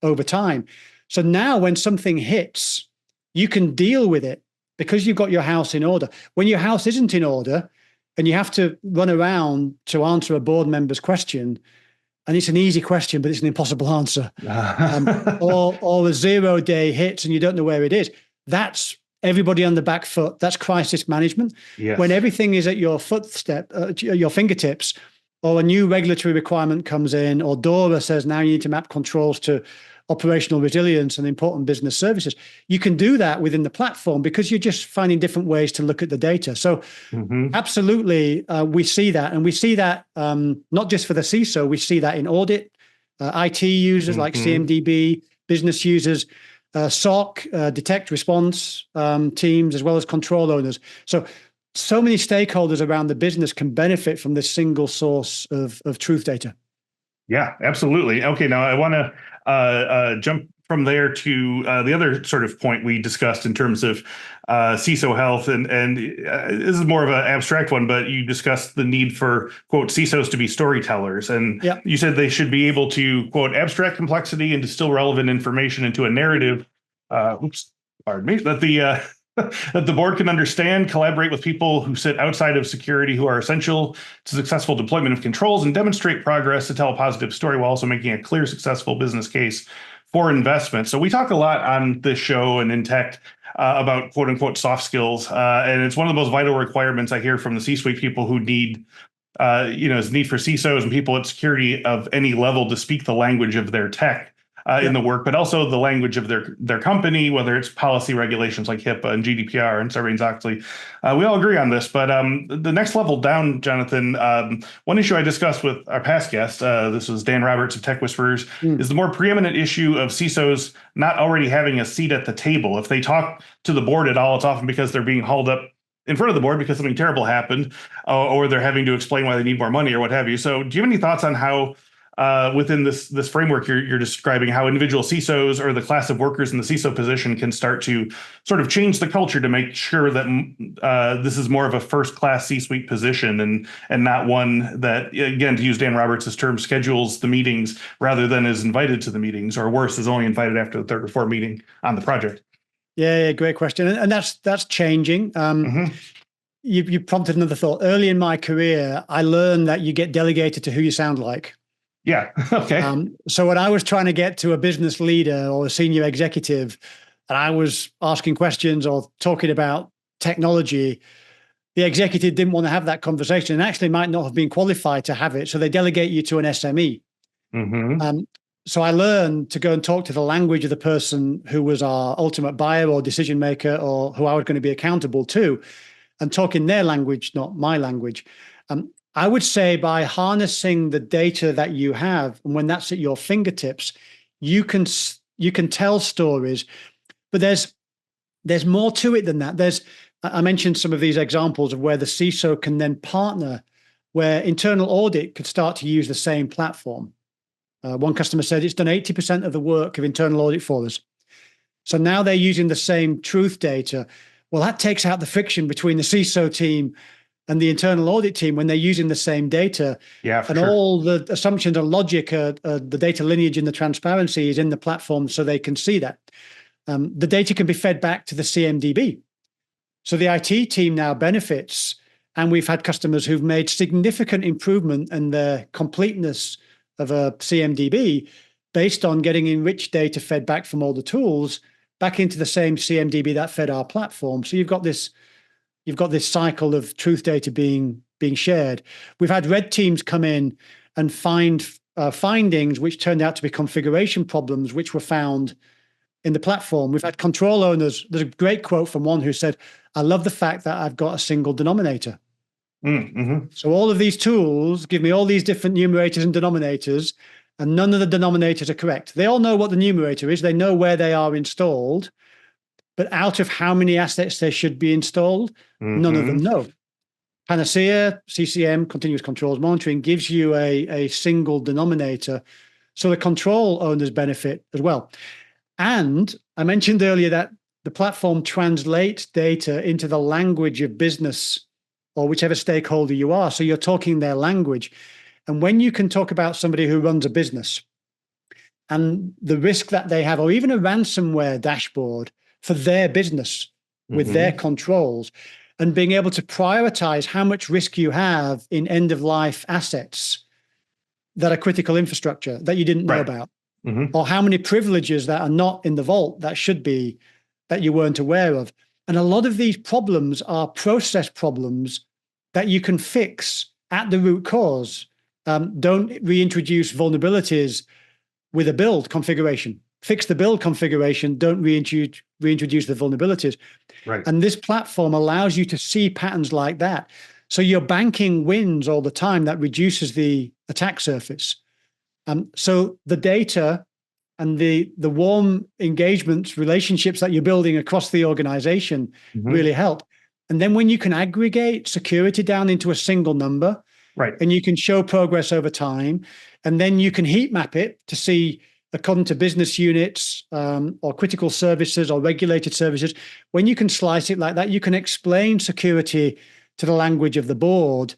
over time. So now when something hits, you can deal with it because you've got your house in order. When your house isn't in order and you have to run around to answer a board member's question, and it's an easy question, but it's an impossible answer, or a 0 day hits and you don't know where it is, that's everybody on the back foot. That's crisis management. Yes. When everything is at your your fingertips, or a new regulatory requirement comes in, or DORA says now you need to map controls to operational resilience and important business services, you can do that within the platform because you're just finding different ways to look at the data. So absolutely, we see that. And we see that not just for the CISO, we see that in audit, IT users like CMDB, business users, SOC, detect response teams, as well as control owners. So many stakeholders around the business can benefit from this single source of truth data. Yeah, absolutely. Okay, now I want to jump from there to the other sort of point we discussed in terms of CISO health, and this is more of an abstract one, but you discussed the need for, quote, CISOs to be storytellers, and you said they should be able to, quote, abstract complexity and distill relevant information into a narrative. Pardon me. That the board can understand, collaborate with people who sit outside of security who are essential to successful deployment of controls, and demonstrate progress to tell a positive story while also making a clear, successful business case for investment. So we talk a lot on this show and in tech about quote unquote soft skills. And it's one of the most vital requirements I hear from the C-suite people who need, is need for CISOs and people at security of any level to speak the language of their tech. In the work, but also the language of their company, whether it's policy regulations like HIPAA and GDPR and Sarbanes-Oxley. We all agree on this, but the next level down, Jonathan, one issue I discussed with our past guest, this was Dan Roberts of Tech Whisperers, is the more preeminent issue of CISOs not already having a seat at the table. If they talk to the board at all, it's often because they're being hauled up in front of the board because something terrible happened, or they're having to explain why they need more money or what have you. So do you have any thoughts on how within this framework you're describing, how individual CISOs or the class of workers in the CISO position can start to sort of change the culture to make sure that this is more of a first-class C-suite position and not one that, again, to use Dan Roberts' term, schedules the meetings rather than is invited to the meetings, or worse, is only invited after the third or fourth meeting on the project? Yeah, great question. And that's changing. You prompted another thought. Early in my career, I learned that you get delegated to who you sound like. Yeah. Okay. So when I was trying to get to a business leader or a senior executive, and I was asking questions or talking about technology, the executive didn't want to have that conversation and actually might not have been qualified to have it. So they delegate you to an SME. So I learned to go and talk to the language of the person who was our ultimate buyer or decision maker, or who I was going to be accountable to, and talk in their language, not my language. I would say by harnessing the data that you have, and when that's at your fingertips, you can tell stories. But there's more to it than that. I mentioned some of these examples of where the CISO can then partner, where internal audit could start to use the same platform. One customer said it's done 80% of the work of internal audit for us. So now they're using the same truth data. Well, that takes out the friction between the CISO team and the internal audit team when they're using the same data. Yeah, for and sure. All the assumptions and logic, the data lineage and the transparency is in the platform so they can see that. The data can be fed back to the CMDB. So the IT team now benefits, and we've had customers who've made significant improvement in the completeness of a CMDB based on getting enriched data fed back from all the tools back into the same CMDB that fed our platform. So you've got this cycle of truth data being shared. We've had red teams come in and find findings which turned out to be configuration problems which were found in the platform. We've had control owners. There's a great quote from one who said, "I love the fact that I've got a single denominator." So all of these tools give me all these different numerators and denominators, and none of the denominators are correct. They all know what the numerator is. They know where they are installed, but out of how many assets there should be installed, none of them know. Panaseer, CCM, continuous controls monitoring, gives you a single denominator, so the control owners benefit as well. And I mentioned earlier that the platform translates data into the language of business or whichever stakeholder you are. So you're talking their language. And when you can talk about somebody who runs a business and the risk that they have, or even a ransomware dashboard for their business with their controls, and being able to prioritize how much risk you have in end-of-life assets that are critical infrastructure that you didn't know about, or how many privileges that are not in the vault that should be, that you weren't aware of. And a lot of these problems are process problems that you can fix at the root cause. Don't reintroduce vulnerabilities with a build configuration. Fix the build configuration, don't reintroduce the vulnerabilities. Right. And this platform allows you to see patterns like that. So you're banking wins all the time. That reduces the attack surface. So the data and the warm engagements, relationships that you're building across the organization really help. And then when you can aggregate security down into a single number, right, and you can show progress over time, and then you can heat map it to see according to business units or critical services or regulated services. When you can slice it like that, you can explain security to the language of the board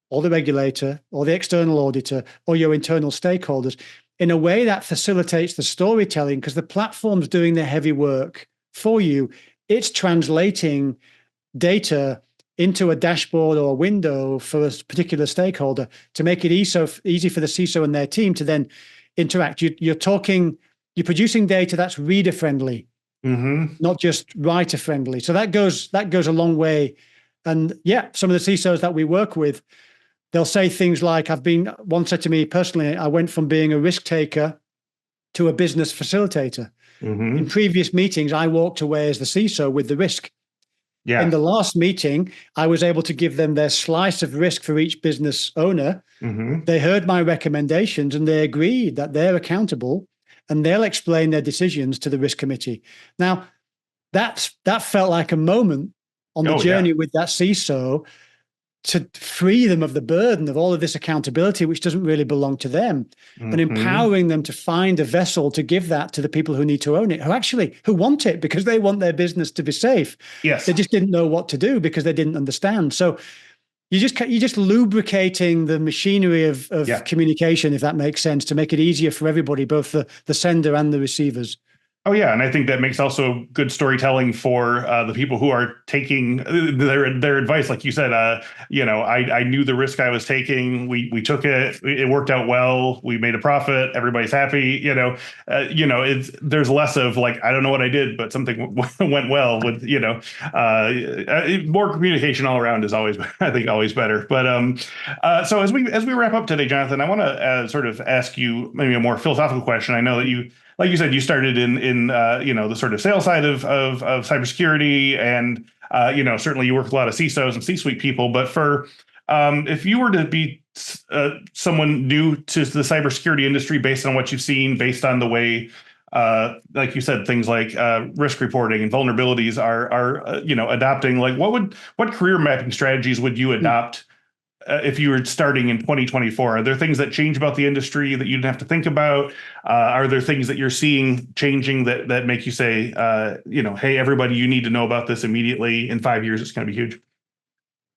or the regulator or the external auditor or your internal stakeholders in a way that facilitates the storytelling, because the platform's doing the heavy work for you. It's translating data into a dashboard or a window for a particular stakeholder to make it easy for the CISO and their team to then interact. You're producing data that's reader friendly, not just writer friendly. So that goes a long way. And yeah, some of the CISOs that we work with, they'll say things like, one said to me personally, I went from being a risk taker to a business facilitator. In previous meetings, I walked away as the CISO with the risk. Yeah. In the last meeting, I was able to give them their slice of risk for each business owner. They heard my recommendations and they agreed that they're accountable and they'll explain their decisions to the risk committee. Now, that felt like a moment on the journey with that CISO to free them of the burden of all of this accountability, which doesn't really belong to them, and empowering them to find a vessel to give that to the people who need to own it, who want it because they want their business to be safe. Yes. They just didn't know what to do because they didn't understand. So you're just lubricating the machinery of communication, if that makes sense, to make it easier for everybody, both the sender and the receivers. Oh, yeah. And I think that makes also good storytelling for the people who are taking their advice. Like you said, I knew the risk I was taking. We took it. It worked out well. We made a profit. Everybody's happy. There's less of like, I don't know what I did, but something went well with, more communication all around is always, I think, always better. But so as we wrap up today, Jonathan, I want to sort of ask you maybe a more philosophical question. I know that you, like you said, you started in the sort of sales side of cybersecurity, and certainly you work with a lot of CISOs and C-suite people. But for if you were to be someone new to the cybersecurity industry, based on what you've seen, based on the way, like you said, things like risk reporting and vulnerabilities are adopting, like what career mapping strategies would you adopt? If you were starting in 2024, are there things that change about the industry that you didn't have to think about? Are there things that you're seeing changing that make you say, hey, everybody, you need to know about this immediately. In 5 years, it's going to be huge.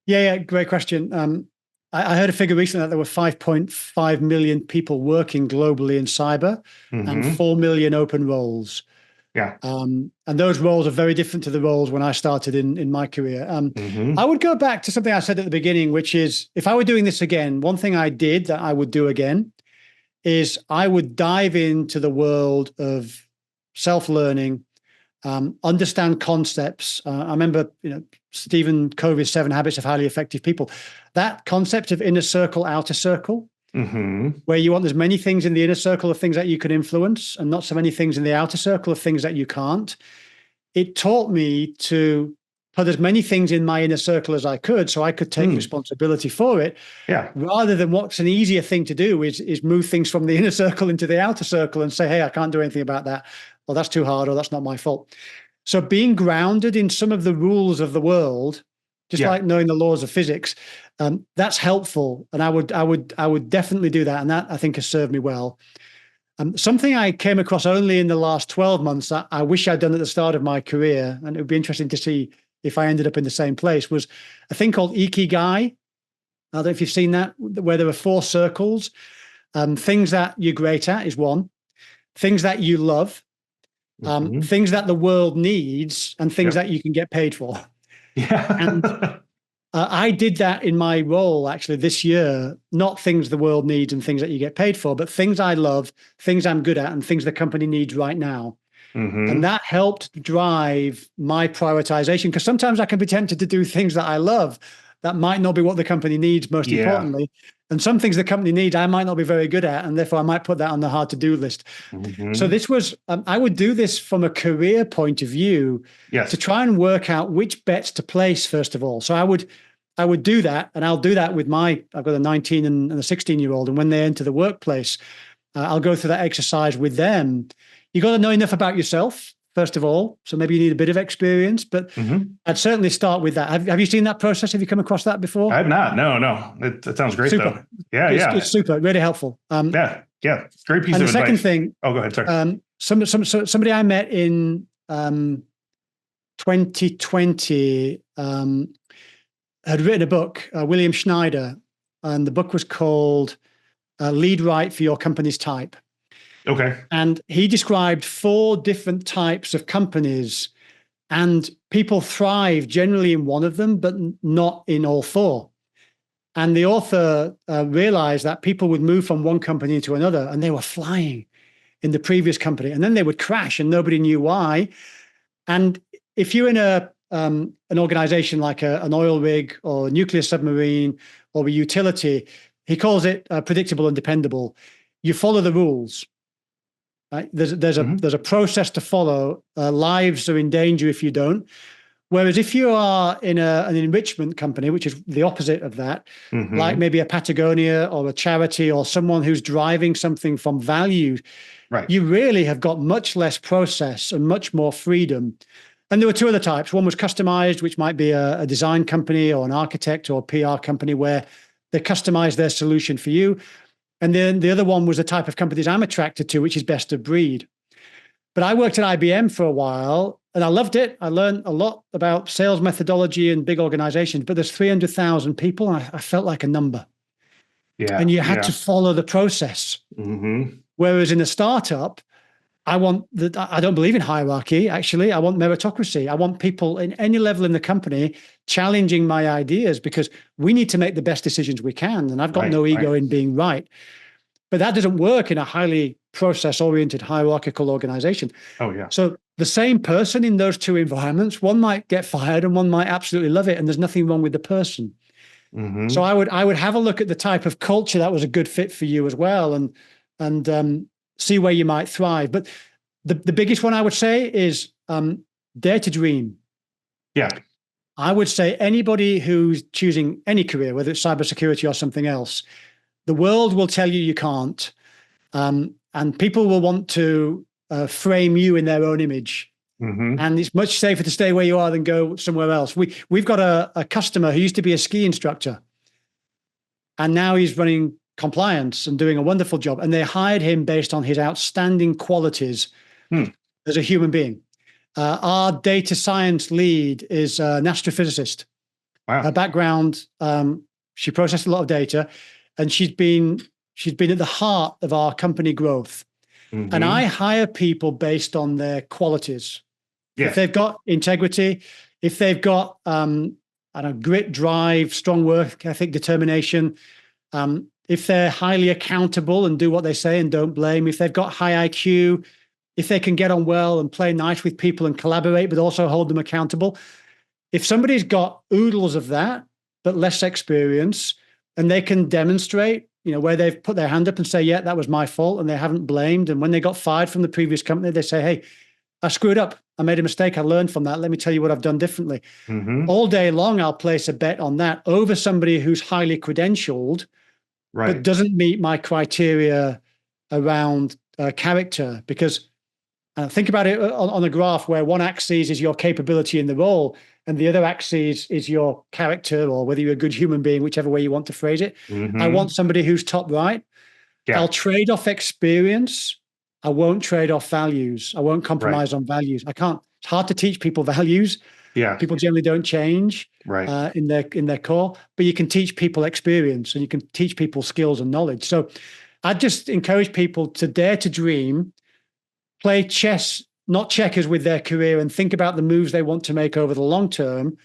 Yeah, great question. I heard a figure recently that there were 5.5 million people working globally in cyber and 4 million open roles. Yeah. And those roles are very different to the roles when I started in my career. I would go back to something I said at the beginning, which is, if I were doing this again, one thing I did that I would do again is I would dive into the world of self-learning, understand concepts. I remember, Stephen Covey's 7 Habits of Highly Effective People. That concept of inner circle, outer circle, where you want as many things in the inner circle of things that you can influence and not so many things in the outer circle of things that you can't. It taught me to put as many things in my inner circle as I could so I could take responsibility for it. Yeah. Rather than what's an easier thing to do is move things from the inner circle into the outer circle and say, hey, I can't do anything about that. Or that's too hard, or that's not my fault. So being grounded in some of the rules of the world, just Yeah. like knowing the laws of physics, that's helpful. And I would definitely do that. And that, I think, has served me well. Something I came across only in the last 12 months that I wish I'd done at the start of my career, and it would be interesting to see if I ended up in the same place, was a thing called Ikigai. I don't know if you've seen that, where there are 4 circles. Things that you're great at is one. Things that you love. Things that the world needs, and things that you can get paid for. Yeah. And I did that in my role actually this year, not things the world needs and things that you get paid for, but things I love, things I'm good at, and things the company needs right now. And that helped drive my prioritization, because sometimes I can be tempted to do things that I love that might not be what the company needs, most importantly. And some things the company needs, I might not be very good at, and therefore I might put that on the hard to-do list. So this was, I would do this from a career point of view to try and work out which bets to place, first of all. So I would do that, and I'll do that with I've got a 19 and a 16-year-old, and when they enter the workplace, I'll go through that exercise with them. You got to know enough about yourself, first of all. So maybe you need a bit of experience, but I'd certainly start with that. Have you seen that process? Have you come across that before? I have not. No. It sounds great, super. Though. It's super, really helpful. Yeah. Great piece of advice. And the second thing. Oh, go ahead. Sorry. Somebody I met in 2020 had written a book, William Schneider, and the book was called Lead Right for Your Company's Type. Okay. And he described 4 different types of companies, and people thrive generally in one of them, but not in all 4. And the author realized that people would move from one company into another, and they were flying in the previous company, and then they would crash, and nobody knew why. And if you're in an organization like an oil rig or a nuclear submarine or a utility, he calls it predictable and dependable. You follow the rules. Right? There's a process to follow. Lives are in danger if you don't. Whereas if you are in an enrichment company, which is the opposite of that, like maybe a Patagonia or a charity or someone who's driving something from value, you really have got much less process and much more freedom. And there were 2 other types. One was customized, which might be a design company or an architect or a PR company where they customize their solution for you. And then the other one was the type of companies I'm attracted to, which is best of breed. But I worked at IBM for a while, and I loved it. I learned a lot about sales methodology and big organizations, but there's 300,000 people, and I felt like a number. Yeah. And you had to follow the process. Whereas in a startup, I don't believe in hierarchy, actually. I want meritocracy. I want people in any level in the company challenging my ideas, because we need to make the best decisions we can. And I've got no ego in being right. But that doesn't work in a highly process-oriented hierarchical organization. Oh, yeah. So the same person in those 2 environments, one might get fired and one might absolutely love it. And there's nothing wrong with the person. So I would have a look at the type of culture that was a good fit for you as well, and see where you might thrive. But the biggest one I would say is dare to dream. Yeah. I would say anybody who's choosing any career, whether it's cybersecurity or something else, the world will tell you can't. And people will want to frame you in their own image. And it's much safer to stay where you are than go somewhere else. We've got a customer who used to be a ski instructor, and now he's running compliance and doing a wonderful job. And they hired him based on his outstanding qualities as a human being. Our data science lead is an astrophysicist. Wow. Her background, she processed a lot of data, and she's been at the heart of our company growth. And I hire people based on their qualities. If they've got integrity, if they've got grit, drive, strong work ethic, determination, if they're highly accountable and do what they say and don't blame, if they've got high IQ, if they can get on well and play nice with people and collaborate, but also hold them accountable. If somebody's got oodles of that, but less experience, and they can demonstrate, where they've put their hand up and say, yeah, that was my fault, and they haven't blamed. And when they got fired from the previous company, they say, hey, I screwed up. I made a mistake. I learned from that. Let me tell you what I've done differently. All day long, I'll place a bet on that over somebody who's highly credentialed, but doesn't meet my criteria around character, because Think about it on a graph where one axis is your capability in the role, and the other axis is your character, or whether you're a good human being, whichever way you want to phrase it. Mm-hmm. I want somebody who's top right. Yeah. I'll trade off experience. I won't trade off values. I won't compromise on values. I can't. It's hard to teach people values. Yeah. People generally don't change in their core, but you can teach people experience, and you can teach people skills and knowledge. So I just encourage people to dare to dream, play chess, not checkers, with their career, and think about the moves they want to make over the long term.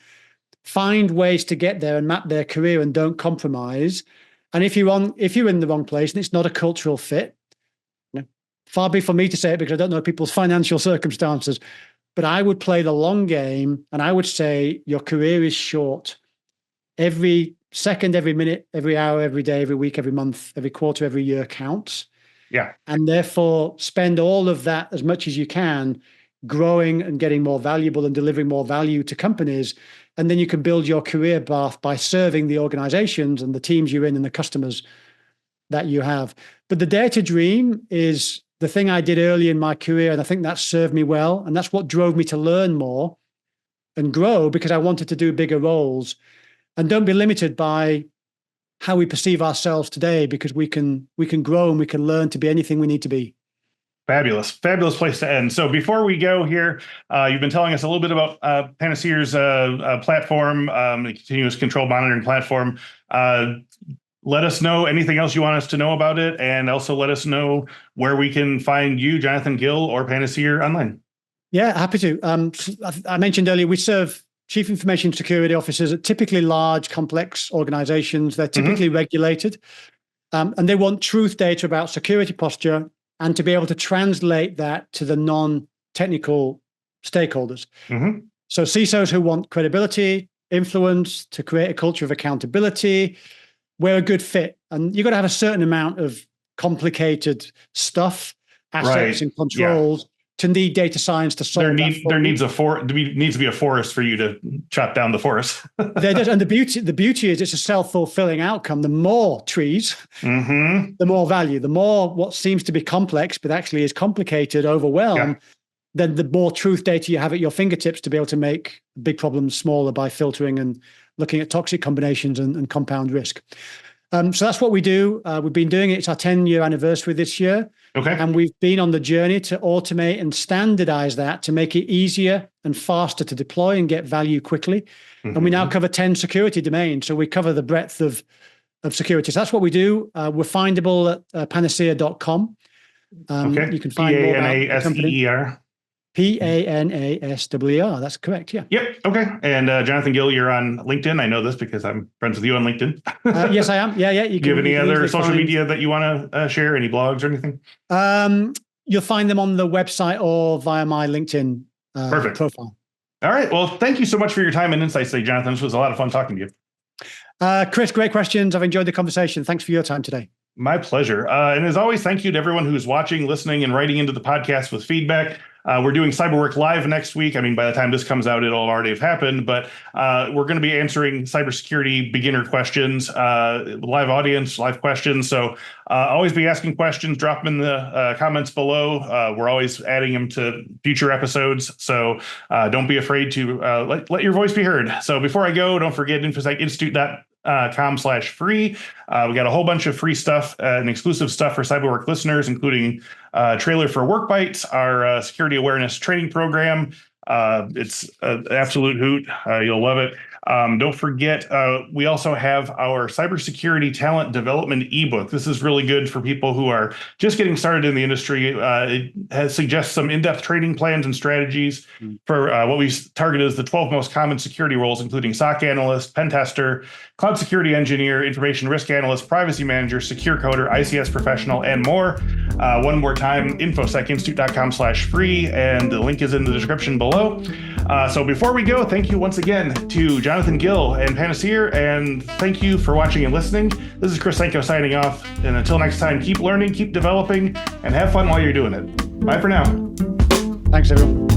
Find ways to get there and map their career, and don't compromise. And if you're in the wrong place and it's not a cultural fit, far be for me to say it because I don't know people's financial circumstances, but I would play the long game, and I would say your career is short. Every second, every minute, every hour, every day, every week, every month, every quarter, every year counts. Yeah. And therefore, spend all of that as much as you can growing and getting more valuable and delivering more value to companies. And then you can build your career path by serving the organizations and the teams you're in and the customers that you have. But the dare to dream is the thing I did early in my career, and I think that served me well. And that's what drove me to learn more and grow, because I wanted to do bigger roles. And don't be limited by how we perceive ourselves today, because we can grow and we can learn to be anything we need to be. Fabulous place to end. So before we go here, you've been telling us a little bit about Panaseer's platform, the continuous control monitoring platform. Let us know anything else you want us to know about it, and also let us know where we can find you, Jonathan Gill, or Panaseer online. Yeah, happy to. I mentioned earlier, we serve chief information security officers at typically large, complex organizations. They're typically regulated, and they want truth data about security posture, and to be able to translate that to the non-technical stakeholders. So CISOs who want credibility, influence, to create a culture of accountability, we're a good fit. And you've got to have a certain amount of complicated stuff, assets and controls to need data science to solve there needs to be a forest for you to chop down the forest. There does. And the beauty is it's a self-fulfilling outcome. The more trees, the more value. The more what seems to be complex, but actually is complicated, overwhelmed, then the more truth data you have at your fingertips to be able to make big problems smaller by filtering and looking at toxic combinations and compound risk. So that's what we do. We've been doing it. It's our 10-year anniversary this year. Okay. And we've been on the journey to automate and standardize that to make it easier and faster to deploy and get value quickly. And we now cover 10 security domains. So we cover the breadth of security. So that's what we do. We're findable at panaseer.com. You can find more about the company. Panaseer. That's correct. Yeah. Yep. Okay. And Jonathan Gill, you're on LinkedIn. I know this because I'm friends with you on LinkedIn. Yes, I am. Yeah. Do you have any other social media that you want to share? Any blogs or anything? You'll find them on the website or via my LinkedIn profile. All right. Well, thank you so much for your time and insights today, Jonathan. This was a lot of fun talking to you. Chris, great questions. I've enjoyed the conversation. Thanks for your time today. My pleasure. And as always, thank you to everyone who's watching, listening, and writing into the podcast with feedback. We're doing CyberWork Live next week. I mean, by the time this comes out, it'll already have happened, but we're going to be answering cybersecurity beginner questions, live audience, live questions. So always be asking questions, drop them in the comments below. We're always adding them to future episodes. So don't be afraid to let your voice be heard. So before I go, don't forget infosecinstitute.com/free. We got a whole bunch of free stuff and exclusive stuff for CyberWork listeners, including trailer for Work Bites, our security awareness training program. It's an absolute hoot. You'll love it. Don't forget, we also have our cybersecurity talent development ebook. This is really good for people who are just getting started in the industry. It suggests some in-depth training plans and strategies for what we target as the 12 most common security roles, including SOC analyst, pen tester, cloud security engineer, information risk analyst, privacy manager, secure coder, ICS professional, and more. One more time, infosecinstitute.com/free, and the link is in the description below. So before we go, thank you once again to Jonathan Gill and Panaseer, and thank you for watching and listening. This is Chris Senko signing off, and until next time, keep learning, keep developing, and have fun while you're doing it. Bye for now. Thanks, everyone.